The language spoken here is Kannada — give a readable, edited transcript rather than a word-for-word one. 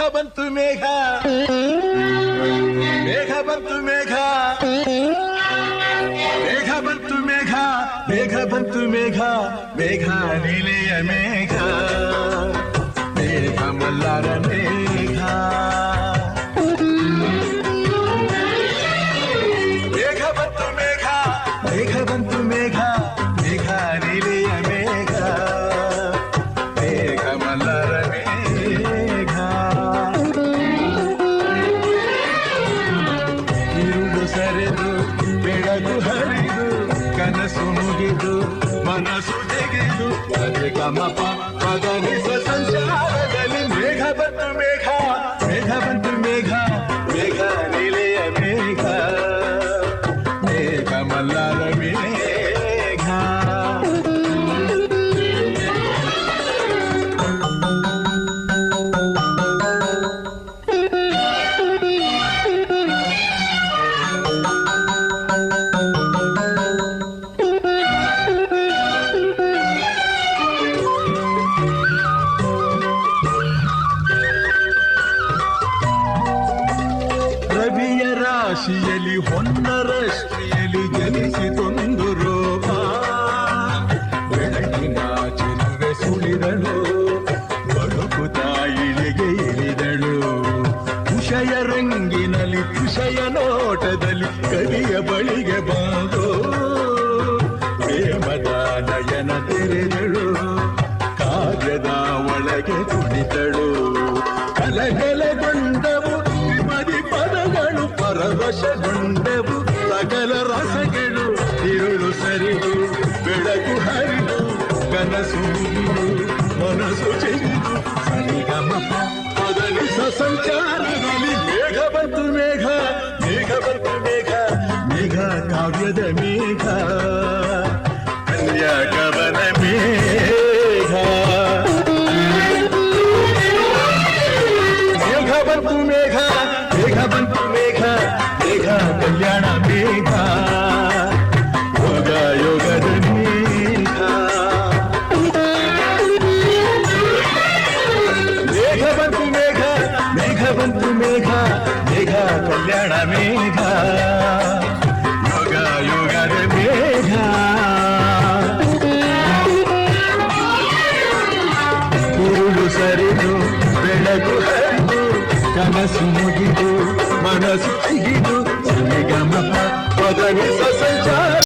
ಬಂತು ಮೇಘ ಮೇಘ ಬಂತು ಮೇಘ ಮೇಘ ಬಂತು ಮೇಘ ಮೇಘ ಬಂತು ಮೇಘ ಮೇಘ ನೀಲೆಯ ಮೇಘ ಮೇಘ ಮಲ್ಲಾರ ಮೇಘ ಮೇಘ ಬಂತು ಮೇಘ ಮೇಘ ಬಂತು ಮೇಘ ಮೇಘ ನೀಲೆಯ ಮೇಘ ಮೇಘ ಮಲ್ಲಾರ ಮೇಘ ಇರುಳು ಸರಿದು ಬೆಳಗು ಹರಿದು ಕನಸು ಮುಗಿದು ಮನಸ್ಸು ತೆಗೆದು ಗಮಪ ಪದನಿಸ ಸಂಚಾರದಲ್ಲಿ ಮೇಘ ಬಂತು ಮೇಘ ಮೇಘ ಬಂತು ಮೇಘ ಮೇಘ ನೀಲೆಯ ಮೇಘ ಮೇಘ ಮಲ್ಲಾರ ಮೇಘ ರವಿಯ ರಾಶಿಯಲ್ಲಿ ಹೊನ್ನರಷ್ಟಿಯಲ್ಲಿ ಜನಿಸಿತೊಂದು ರೋಮ ಬೆಳಕಿನ ಚಿಲುವೆ ಸುಳಿದಳು ಬಳುಕುತ ಇಳಿಗೆ ಇಳಿದಳು ಕುಶಯ ರಂಗಿನಲ್ಲಿ ಕುಶಯ ನೋಟದಲ್ಲಿ ಕಲಿಯ ಬಳಿಗೆ ಬಂದು ಪ್ರೇಮದ ನಯನ ತೆರೆದಳು ಕಾವ್ಯದ ಒಳಗೆ ಕುಳಿತಳು ಕಲಗಲಗೊಂಡವು ಪದಗಳು ಪರವಶಗೊಂಡವು ಸಕಲ ರಸಗಳು ತಿರುಳು ಸರಿದು ಬೆಳಕು ಹರಿದು ಕನಸು ಮುಗಿದು ಮನಸ್ಸು ಚೆಲ್ಲಿದು ಸರಿಗಮ ಪದನಿಸ ಸಂಚಾರದಲ್ಲಿ ಮೇಘ ಬಂತು ಮೇಘ ಮೇಘ ಬಂತು ಮೇಘ ಮೇಘ ಕಾವ್ಯದ ಮೇಘ ಕನ್ಯಾಕವನ ಮೇಘ ಮೇಘ ಬಂತು ಮೇಘ ಮೇಘ ಬಂತು ಮೇಘ ಮೇಘ ಕಲ್ಯಾಣ ಮೇಘ ಯೋಗ ಯೋಗದ ಮೇಘ ಮೇಘ ಬಂತು ಮೇಘ ಮೇಘ ಬಂತು ಮೇಘ ಮೇಘ ಕಲ್ಯಾಣ ಮೇಘ ಯೋಗ ಯೋಗದ ಮೇಘ ಉರುಳು ಸರಿದು ಬೆಳಕು ಹರಿದು ಕನಸು ಮುಗಿದು ಮನಸ್ಸು